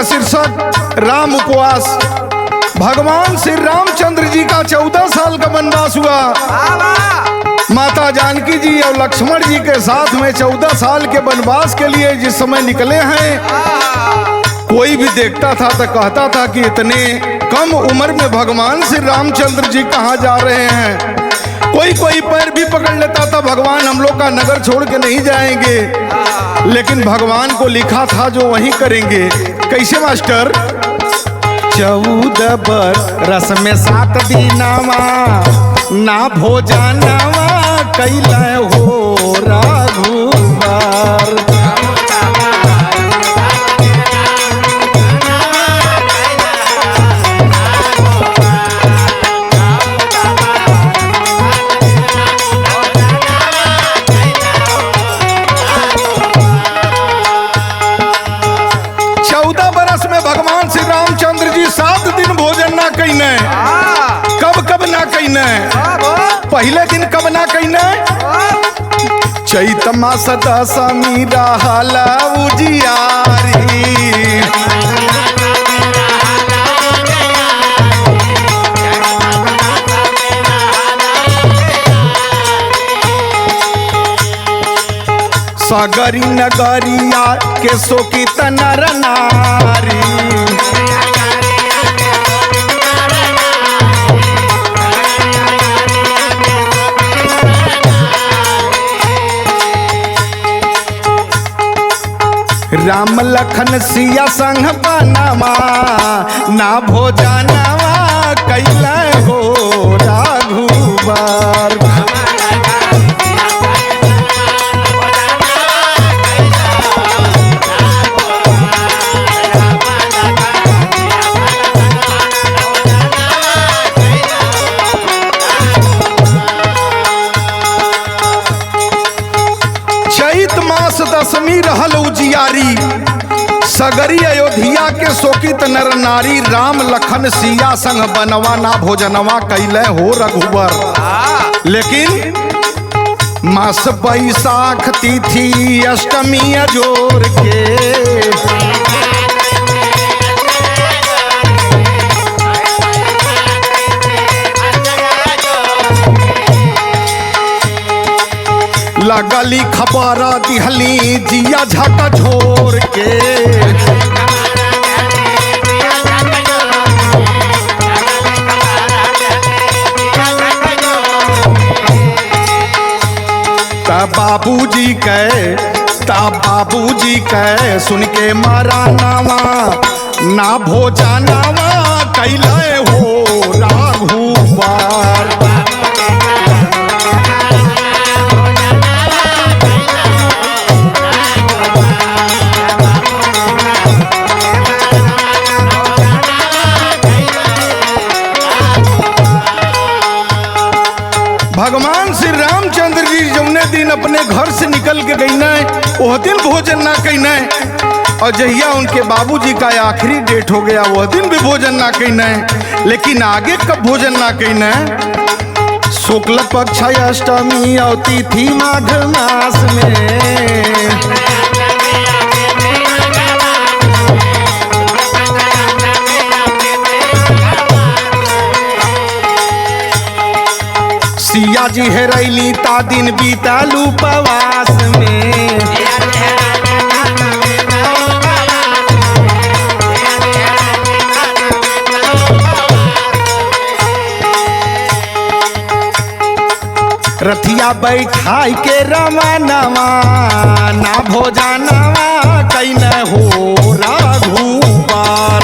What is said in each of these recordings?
का शीर्षक राम उपवास। भगवान श्री रामचंद्र जी का 14 साल का वनवास हुआ। माता जानकी जी और लक्ष्मण जी के साथ में 14 साल के वनवास के लिए जिस समय निकले हैं, कोई भी देखता था तो कहता था कि इतने कम उम्र में भगवान श्री रामचंद्र जी कहाँ जा रहे हैं। कोई पैर भी पकड़ लेता था, भगवान हम लोग का नगर छोड़ के नहीं जाएंगे। लेकिन भगवान को लिखा था जो वहीं करेंगे। कैसे मास्टर? 14 बरस में 7 दीनावा ना भोजनवा कैला हो रघुबर। कब ना कहीने? पहले दिन कब ना कहीने? चैत मास दशमी रहल उजियारी। सगरी नगरिया के शोकित नर नारी। राम लखन सिया संग बनवा ना भोजनवा कैला हो रघुबर। चैत मास दशमी रहल उजियारी। सगरी अयोध्या के शोकित नर नारी। राम लखन सिया संग बनवा ना भोजनवा कैले हो रघुबर। लेकिन मास बैसाख तिथि अष्टमी जोर के लगली खबर दिहली जिया झका झोर के। बाबूजी के सुन के मारा नावा ना भोजनवा कैले हो रघुबर। भगवान श्री रामचंद्र जी जौने दिन अपने घर से निकल के गई न, वह दिन भोजन ना कहीने। और जहिया उनके बाबूजी का आखिरी डेट हो गया, वह दिन भी भोजन ना कहीने। लेकिन आगे कब भोजन ना कहीने? शुक्ल पक्ष अष्टमी और तिथि माघ मास में। सिया जी हेरैली ता दिन बीतल उपवास में। रथिया बैठाई के रमनवा ना भोजनवा कैले हो रघुबर।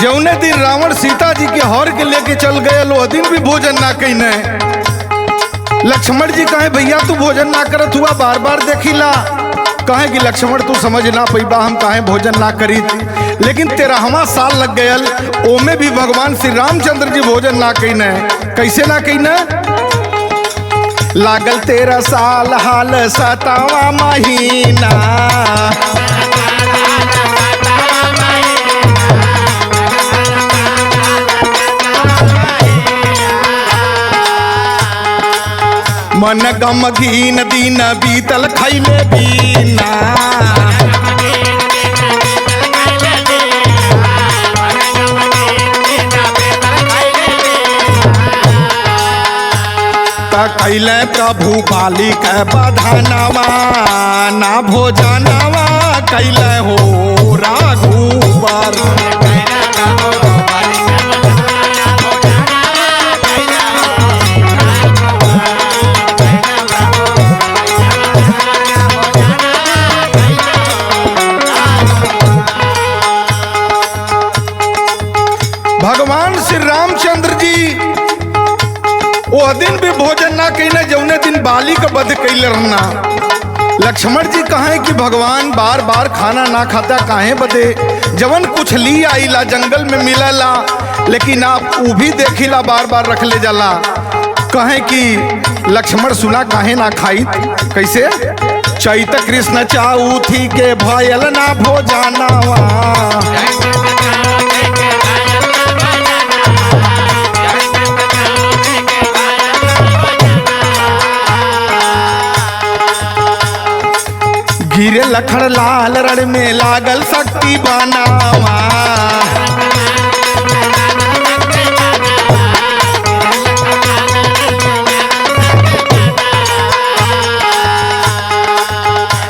जौने दिन रावण सीता जी के हर के लेके चल गए, वो दिन भी भोजन ना कहीने। लक्ष्मण जी कहे भैया तू भोजन ना करत हुआ, बार बार देखिला। कहे कि लक्ष्मण तू समझ ना पैबा, हम कहे भोजन ना करी। लेकिन 13वां साल लग गयल, ओमे भी भगवान श्री रामचंद्र जी भोजन ना कहीने। कैसे ना कहीने? लागल 13 साल हाल 7वां महीना। मन गम घीन दीन बीतल खैले बीना। कैले प्रभु बाली के बधानवा ना भोजनवा कैले हो राघुबर। भगवान श्री रामचंद्र जी वो दिन भी भोजन ना कैले जौने दिन बाली का वध कैले रहना। लक्ष्मण जी कहे कि भगवान बार बार खाना ना खाता काहे बदे, जवन कुछ ली आईला जंगल में मिलला लेकिन आप वो भी देखिला बार बार रख ले जाला। कहे कि लक्ष्मण सुना काहे ना खाई, कैसे चैत कृष्ण चाउथी के भयल ना भोजनवा। गिरे लखड़ लाल रण में लागल शक्ति बनावा।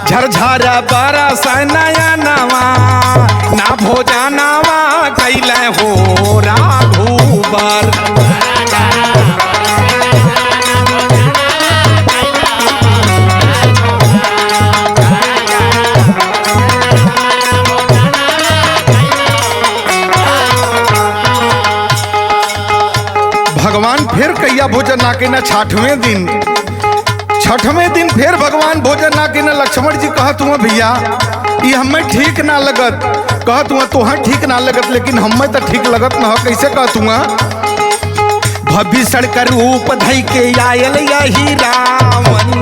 झरझर बरस नयनवा ना भोजनवा कैले हो राघुबर। भगवान फिर कैया भोजन ना केना छठवें दिन फिर भगवान भोजन ना केना। लक्ष्मण जी कहा तुम भैया ये हमें ठीक ना लगत, कहा तुम तुहर ठीक ना लगत लेकिन हमें तो ठीक लगत ना। कैसे कहा तुम भविष्य का रूप धई के आयल यही रावण।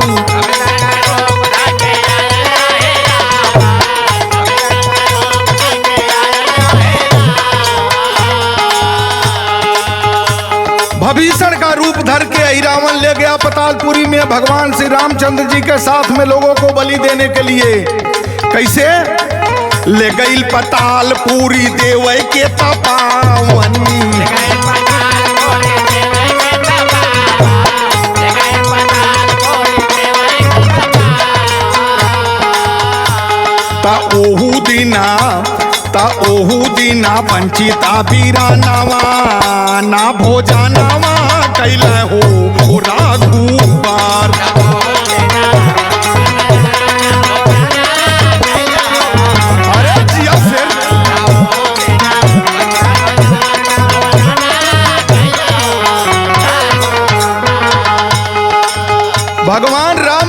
भीषण का रूप धर के रावण ले गया पतालपुरी में भगवान श्री रामचंद्र जी के साथ में लोगों को बलि देने के लिए। कैसे ले गई पतालपुरी देवै के तपावन। ओहू दीना वंचिता बीरानवा ना भोजनवा कैले हो राघुबर। अरे जिया से भगवान राम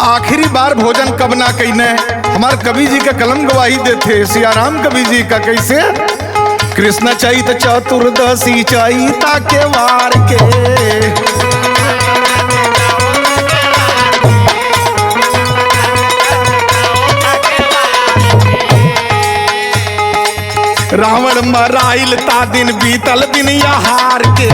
आखिरी बार भोजन कब ना कैने। हमारे कवि जी का कलम गवाही देते सियाराम कवि जी का। कैसे कृष्ण चैत चतुर्दशी चैता के वार के रावण मराइल ता दिन बीतल दिन हार के।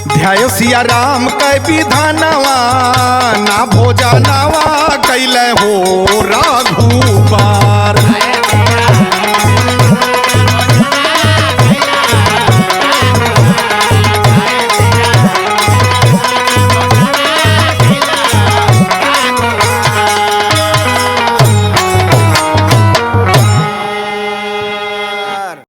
ध्याय सिया राम कै विधानवा ना भोजनवा कैले हो राघुबर।